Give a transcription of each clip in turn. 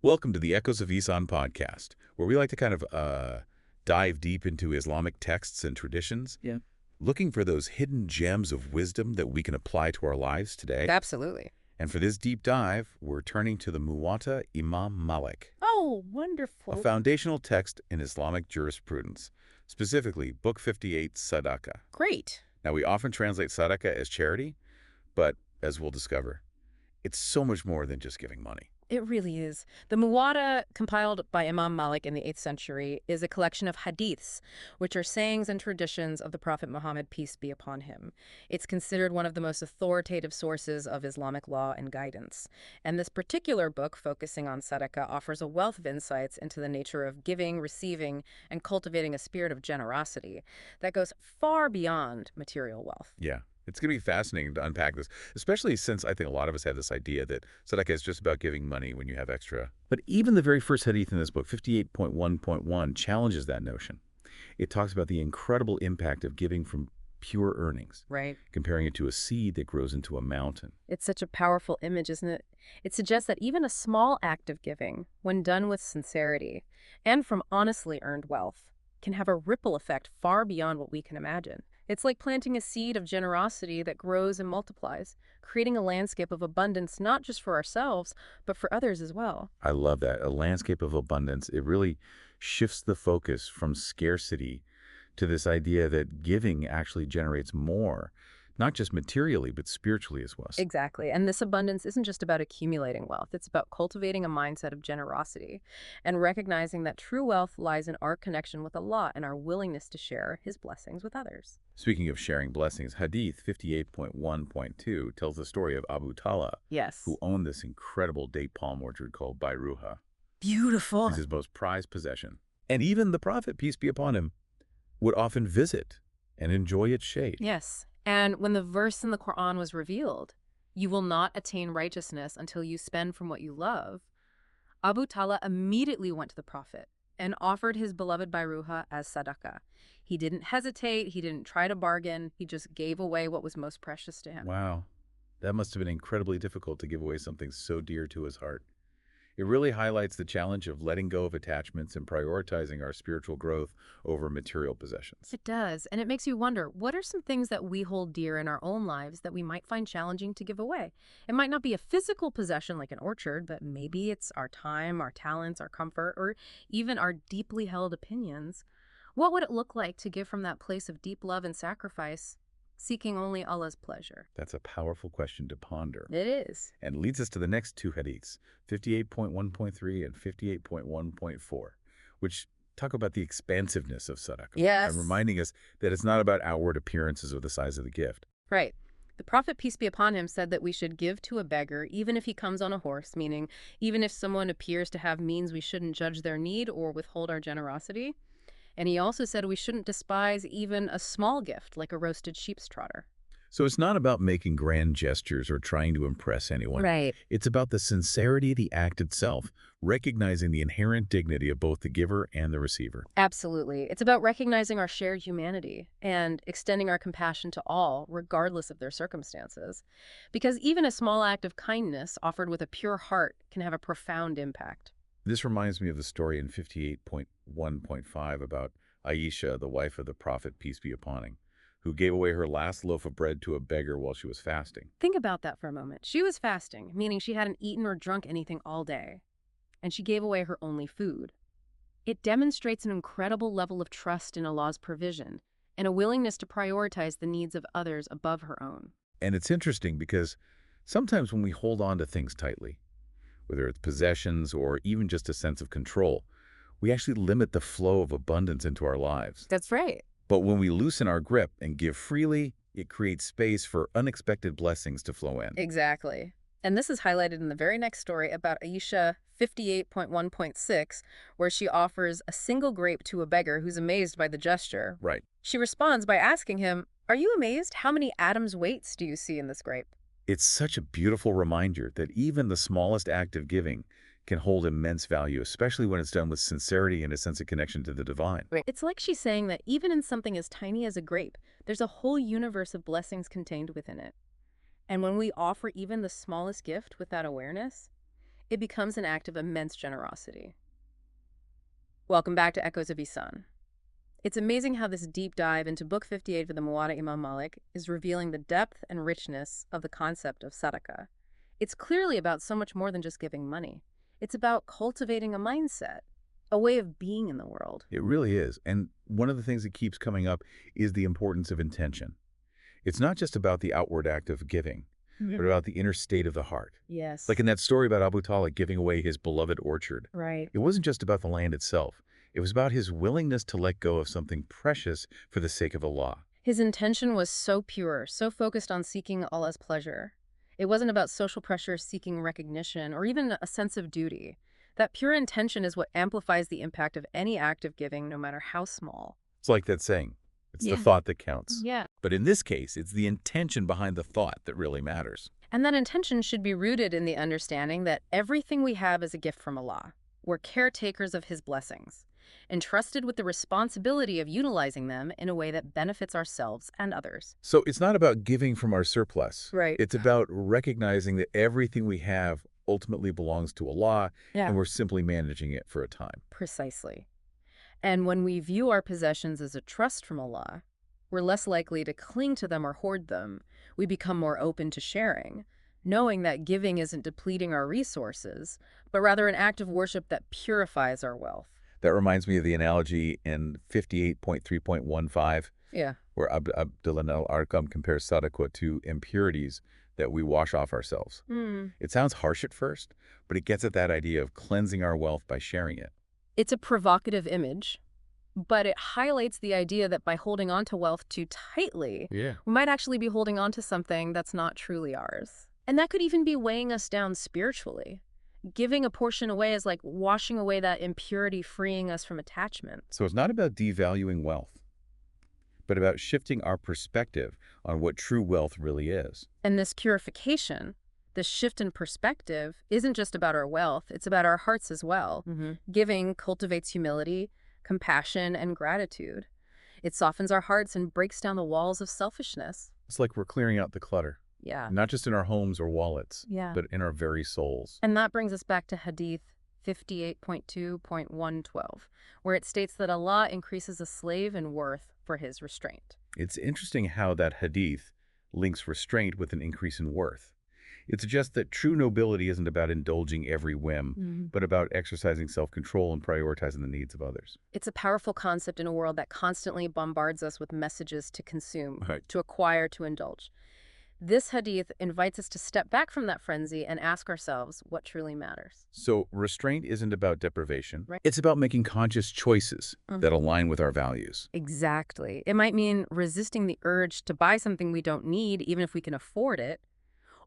Welcome to the Echoes of Ihsan podcast, where we like to kind of dive deep into Islamic texts and traditions, Yeah. looking for those hidden gems of wisdom that we can apply to our lives today. Absolutely. And for this deep dive, we're turning to the Muwatta Imam Malik, Oh, a wonderful. foundational text in Islamic jurisprudence, specifically Book 58, Sadaqa. Great. Now, we often translate Sadaqa as charity, but as we'll discover, it's so much more than just giving money. It really is. The Muwatta, compiled by Imam Malik in the 8th century, is a collection of hadiths, which are sayings and traditions of the Prophet Muhammad, peace be upon him. It's considered one of the most authoritative sources of Islamic law and guidance. And this particular book, focusing on Sadaqa, offers a wealth of insights into the nature of giving, receiving, and cultivating a spirit of generosity that goes far beyond material wealth. Yeah. It's going to be fascinating to unpack this, especially since I think a lot of us have this idea that Sadaqa is just about giving money when you have extra. But even the very first hadith in this book, 58.1.1, challenges that notion. It talks about the incredible impact of giving from pure earnings, Right. comparing it to a seed that grows into a mountain. It's such a powerful image, isn't it? It suggests that even a small act of giving, when done with sincerity and from honestly earned wealth, can have a ripple effect far beyond what we can imagine. It's like planting a seed of generosity that grows and multiplies, creating a landscape of abundance not just for ourselves, but for others as well. I love that. A landscape of abundance. It really shifts the focus from scarcity to this idea that giving actually generates more, not just materially, but spiritually as well. Exactly. And this abundance isn't just about accumulating wealth. It's about cultivating a mindset of generosity and recognizing that true wealth lies in our connection with Allah and our willingness to share His blessings with others. Speaking of sharing blessings, Hadith 58.1.2 tells the story of Abu Talha, Yes. who owned this incredible date palm orchard called Bayruha. Beautiful. It's his most prized possession. And even the Prophet, peace be upon him, would often visit and enjoy its shade. Yes. And when the verse in the Quran was revealed, you will not attain righteousness until you spend from what you love, Abu Talha immediately went to the Prophet and offered his beloved Bayruha as Sadaqa. He didn't hesitate, he didn't try to bargain, he just gave away what was most precious to him. Wow. That must have been incredibly difficult to give away something so dear to his heart. It really highlights the challenge of letting go of attachments and prioritizing our spiritual growth over material possessions. It does, and it makes you wonder, what are some things that we hold dear in our own lives that we might find challenging to give away? It might not be a physical possession like an orchard, but maybe it's our time, our talents, our comfort, or even our deeply held opinions. What would it look like to give from that place of deep love and sacrifice, seeking only Allah's pleasure? That's a powerful question to ponder. It is. And leads us to the next two hadiths, 58.1.3 and 58.1.4, which talk about the expansiveness of Sadaqa. Yes. And reminding us that it's not about outward appearances or the size of the gift. Right. The Prophet, peace be upon him, said that we should give to a beggar even if he comes on a horse, meaning even if someone appears to have means, we shouldn't judge their need or withhold our generosity. And he also said we shouldn't despise even a small gift like a roasted sheep's trotter. So it's not about making grand gestures or trying to impress anyone. Right. It's about the sincerity of the act itself, recognizing the inherent dignity of both the giver and the receiver. Absolutely. It's about recognizing our shared humanity and extending our compassion to all, regardless of their circumstances. Because even a small act of kindness offered with a pure heart can have a profound impact. This reminds me of the story in 58.1.5 about Aisha, the wife of the Prophet, peace be upon him, who gave away her last loaf of bread to a beggar while she was fasting. Think about that for a moment. She was fasting, meaning she hadn't eaten or drunk anything all day, and she gave away her only food. It demonstrates an incredible level of trust in Allah's provision and a willingness to prioritize the needs of others above her own. And it's interesting because sometimes when we hold on to things tightly, whether it's possessions or even just a sense of control, we actually limit the flow of abundance into our lives. That's right. But when we loosen our grip and give freely, it creates space for unexpected blessings to flow in. Exactly. And this is highlighted in the very next story about Aisha 58.1.6, where she offers a single grape to a beggar who's amazed by the gesture. Right. She responds by asking him, "Are you amazed? How many atoms' weights do you see in this grape?" It's such a beautiful reminder that even the smallest act of giving can hold immense value, especially when it's done with sincerity and a sense of connection to the divine. Right. It's like she's saying that even in something as tiny as a grape, there's a whole universe of blessings contained within it. And when we offer even the smallest gift with that awareness, it becomes an act of immense generosity. Welcome back to Echoes of Ihsan. It's amazing how this deep dive into Book 58 of the Muwatta Imam Malik is revealing the depth and richness of the concept of Sadaqa. It's clearly about so much more than just giving money. It's about cultivating a mindset, a way of being in the world. It really is. And one of the things that keeps coming up is the importance of intention. It's not just about the outward act of giving, but about the inner state of the heart. Yes. Like in that story about Abu Talib giving away his beloved orchard. Right. It wasn't just about the land itself. It was about his willingness to let go of something precious for the sake of Allah. His intention was so pure, so focused on seeking Allah's pleasure. It wasn't about social pressure, seeking recognition, or even a sense of duty. That pure intention is what amplifies the impact of any act of giving, no matter how small. It's like that saying, it's Yeah. the thought that counts. Yeah. But in this case, it's the intention behind the thought that really matters. And that intention should be rooted in the understanding that everything we have is a gift from Allah. We're caretakers of His blessings, entrusted with the responsibility of utilizing them in a way that benefits ourselves and others. So it's not about giving from our surplus. Right. It's about recognizing that everything we have ultimately belongs to Allah, and we're simply managing it for a time. Precisely. And when we view our possessions as a trust from Allah, we're less likely to cling to them or hoard them. We become more open to sharing, knowing that giving isn't depleting our resources, but rather an act of worship that purifies our wealth. That reminds me of the analogy in 58.3.15, Yeah. where Abdullah al-Arqam compares Sadaqa to impurities that we wash off ourselves. It sounds harsh at first, but it gets at that idea of cleansing our wealth by sharing it. It's a provocative image, but it highlights the idea that by holding on to wealth too tightly, Yeah. we might actually be holding on to something that's not truly ours. And that could even be weighing us down spiritually. Giving a portion away is like washing away that impurity, freeing us from attachment. So it's not about devaluing wealth, but about shifting our perspective on what true wealth really is. And this purification, this shift in perspective, isn't just about our wealth, it's about our hearts as well. Giving cultivates humility, compassion, and gratitude. It softens our hearts and breaks down the walls of selfishness. It's like we're clearing out the clutter, Yeah. not just in our homes or wallets, Yeah. but in our very souls. And that brings us back to Hadith 58.2.112, where it states that Allah increases a slave in worth for his restraint. It's interesting how that hadith links restraint with an increase in worth. It suggests that true nobility isn't about indulging every whim, but about exercising self-control and prioritizing the needs of others. It's a powerful concept in a world that constantly bombards us with messages to consume, Right. to acquire, to indulge. This hadith invites us to step back from that frenzy and ask ourselves what truly matters. So restraint isn't about deprivation. Right. It's about making conscious choices that align with our values. Exactly. It might mean resisting the urge to buy something we don't need, even if we can afford it,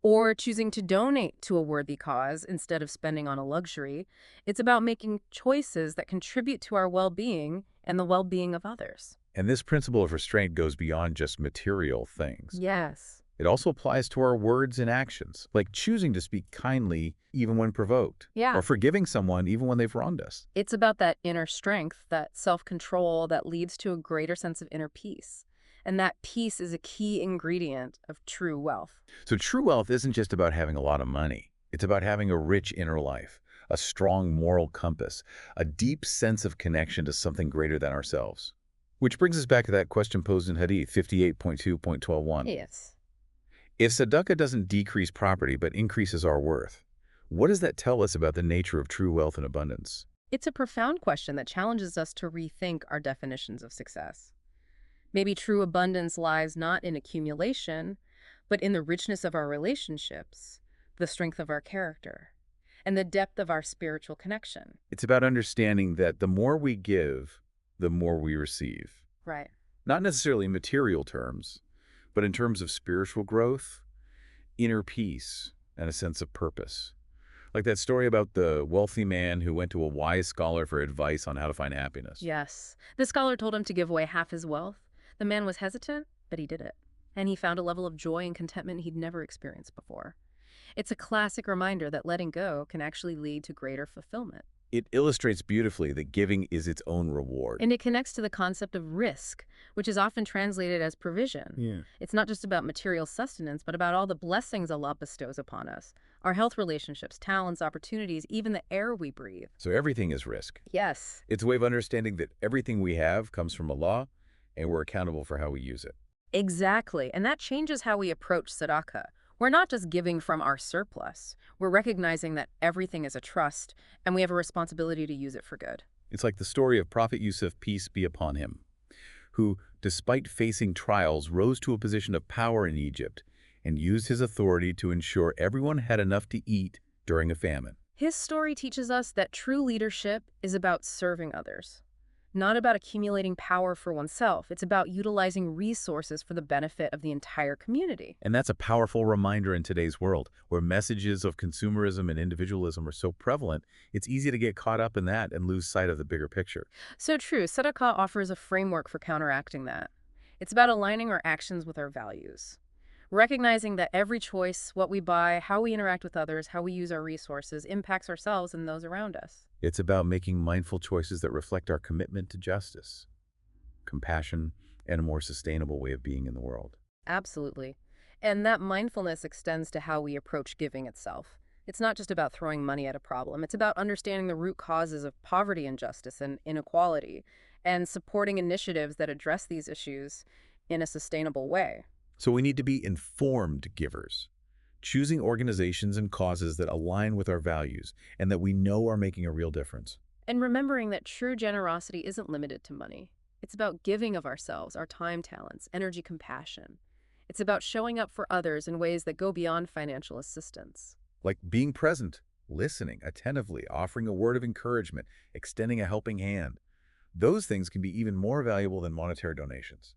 or choosing to donate to a worthy cause instead of spending on a luxury. It's about making choices that contribute to our well-being and the well-being of others. And this principle of restraint goes beyond just material things. Yes. It also applies to our words and actions, like choosing to speak kindly even when provoked, Yeah. or forgiving someone even when they've wronged us. It's about that inner strength, that self-control that leads to a greater sense of inner peace. And that peace is a key ingredient of true wealth. So true wealth isn't just about having a lot of money. It's about having a rich inner life, a strong moral compass, a deep sense of connection to something greater than ourselves. Which brings us back to that question posed in Hadith 58.2.12.1. Yes. If Sadaqa doesn't decrease property but increases our worth, what does that tell us about the nature of true wealth and abundance? It's a profound question that challenges us to rethink our definitions of success. Maybe true abundance lies not in accumulation, but in the richness of our relationships, the strength of our character, and the depth of our spiritual connection. It's about understanding that the more we give, the more we receive. Right. Not necessarily in material terms, but in terms of spiritual growth, inner peace, and a sense of purpose. Like that story about the wealthy man who went to a wise scholar for advice on how to find happiness. Yes. The scholar told him to give away half his wealth. The man was hesitant, but he did it. And he found a level of joy and contentment he'd never experienced before. It's a classic reminder that letting go can actually lead to greater fulfillment. It illustrates beautifully that giving is its own reward. And it connects to the concept of risk, which is often translated as provision. Yeah. It's not just about material sustenance, but about all the blessings Allah bestows upon us. Our health relationships, talents, opportunities, even the air we breathe. So everything is risk. Yes. It's a way of understanding that everything we have comes from Allah, and we're accountable for how we use it. Exactly. And that changes how we approach Sadaqa. We're not just giving from our surplus. We're recognizing that everything is a trust, and we have a responsibility to use it for good. It's like the story of Prophet Yusuf, peace be upon him, who, despite facing trials, rose to a position of power in Egypt and used his authority to ensure everyone had enough to eat during a famine. His story teaches us that true leadership is about serving others, not about accumulating power for oneself. It's about utilizing resources for the benefit of the entire community. And that's a powerful reminder in today's world, where messages of consumerism and individualism are so prevalent, it's easy to get caught up in that and lose sight of the bigger picture. So true, Sadaqa offers a framework for counteracting that. It's about aligning our actions with our values. Recognizing that every choice, what we buy, how we interact with others, how we use our resources, impacts ourselves and those around us. It's about making mindful choices that reflect our commitment to justice, compassion, and a more sustainable way of being in the world. Absolutely. And that mindfulness extends to how we approach giving itself. It's not just about throwing money at a problem. It's about understanding the root causes of poverty, injustice, and inequality, and supporting initiatives that address these issues in a sustainable way. So we need to be informed givers, choosing organizations and causes that align with our values and that we know are making a real difference. And remembering that true generosity isn't limited to money. It's about giving of ourselves, our time, talents, energy, compassion. It's about showing up for others in ways that go beyond financial assistance. Like being present, listening attentively, offering a word of encouragement, extending a helping hand. Those things can be even more valuable than monetary donations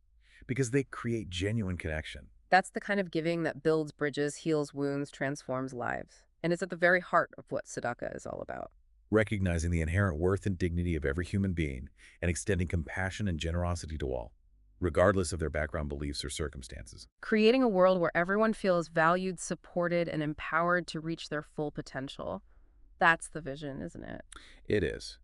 because they create genuine connection. That's the kind of giving that builds bridges, heals wounds, transforms lives, and is at the very heart of what Sadaqa is all about. Recognizing the inherent worth and dignity of every human being and extending compassion and generosity to all, regardless of their background, beliefs, or circumstances. Creating a world where everyone feels valued, supported, and empowered to reach their full potential. That's the vision, isn't it? It is.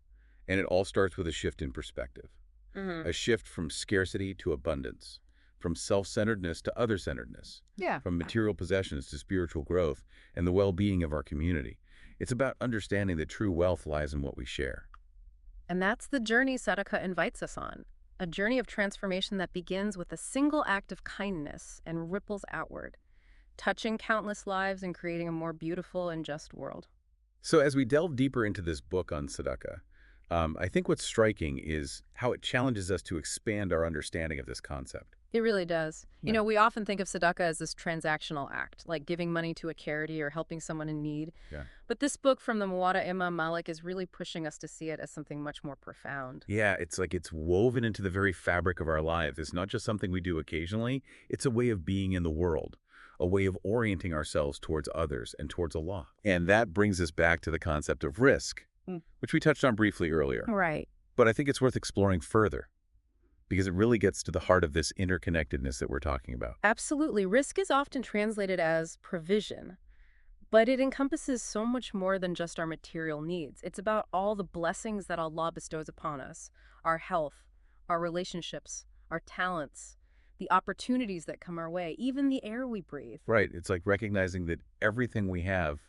And it all starts with a shift in perspective. Mm-hmm. A shift from scarcity to abundance, from self-centeredness to other-centeredness, Yeah. from material possessions to spiritual growth and the well-being of our community. It's about understanding that true wealth lies in what we share. And that's the journey Sadaqa invites us on. A journey of transformation that begins with a single act of kindness and ripples outward, touching countless lives and creating a more beautiful and just world. So as we delve deeper into this book on Sadaqa, I think what's striking is how it challenges us to expand our understanding of this concept. It really does. You Yeah. know, we often think of Sadaqa as this transactional act, like giving money to a charity or helping someone in need. Yeah. But this book from the Muwatta Imam Malik is really pushing us to see it as something much more profound. Yeah, it's like it's woven into the very fabric of our lives. It's not just something we do occasionally. It's a way of being in the world, a way of orienting ourselves towards others and towards Allah. And that brings us back to the concept of risk, which we touched on briefly earlier. Right. But I think it's worth exploring further because it really gets to the heart of this interconnectedness that we're talking about. Absolutely. Risk is often translated as provision, but it encompasses so much more than just our material needs. It's about all the blessings that Allah bestows upon us, our health, our relationships, our talents, the opportunities that come our way, even the air we breathe. Right. It's like recognizing that everything we have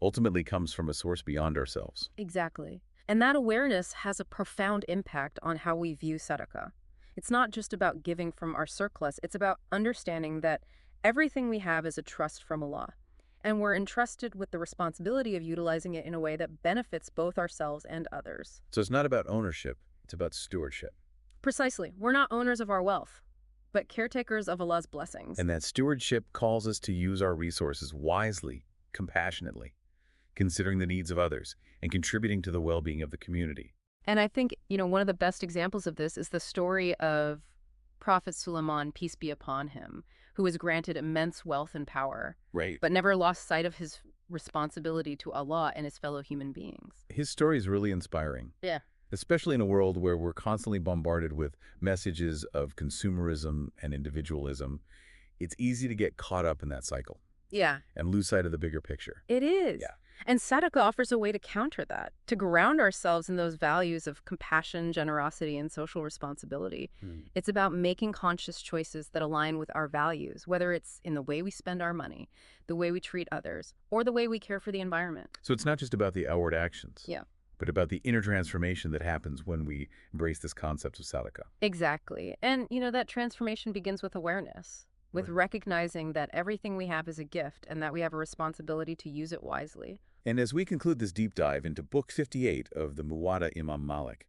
ultimately comes from a source beyond ourselves. Exactly. And that awareness has a profound impact on how we view Sadaqa. It's not just about giving from our surplus, it's about understanding that everything we have is a trust from Allah, and we're entrusted with the responsibility of utilizing it in a way that benefits both ourselves and others. So it's not about ownership, it's about stewardship. Precisely. We're not owners of our wealth, but caretakers of Allah's blessings. And that stewardship calls us to use our resources wisely, compassionately, considering the needs of others, and contributing to the well-being of the community. And I think, one of the best examples of this is the story of Prophet Suleiman, peace be upon him, who was granted immense wealth and power, Right. but never lost sight of his responsibility to Allah and his fellow human beings. His story is really inspiring. Yeah. Especially in a world where we're constantly bombarded with messages of consumerism and individualism. It's easy to get caught up in that cycle Yeah, and lose sight of the bigger picture. it is. Yeah. And Sadaqa offers a way to counter that, to ground ourselves in those values of compassion, generosity, and social responsibility. Hmm. It's about making conscious choices that align with our values, whether it's in the way we spend our money, the way we treat others, or the way we care for the environment. So it's not just about the outward actions, Yeah. but about the inner transformation that happens when we embrace this concept of Sadaqa. Exactly. And, that transformation begins with awareness, with Right. recognizing that everything we have is a gift and that we have a responsibility to use it wisely. And as we conclude this deep dive into Book 58 of the Muwatta Imam Malik,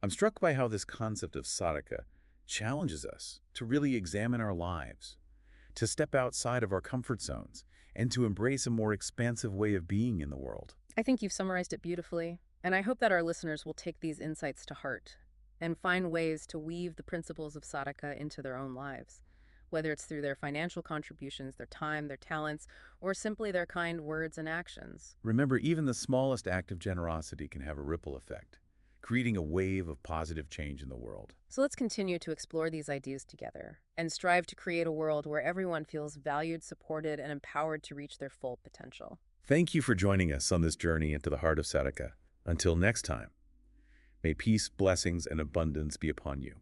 I'm struck by how this concept of Sadaqa challenges us to really examine our lives, to step outside of our comfort zones, and to embrace a more expansive way of being in the world. I think you've summarized it beautifully, and I hope that our listeners will take these insights to heart and find ways to weave the principles of Sadaqa into their own lives, whether it's through their financial contributions, their time, their talents, or simply their kind words and actions. Remember, even the smallest act of generosity can have a ripple effect, creating a wave of positive change in the world. So let's continue to explore these ideas together and strive to create a world where everyone feels valued, supported, and empowered to reach their full potential. Thank you for joining us on this journey into the heart of Sadaqa. Until next time, may peace, blessings, and abundance be upon you.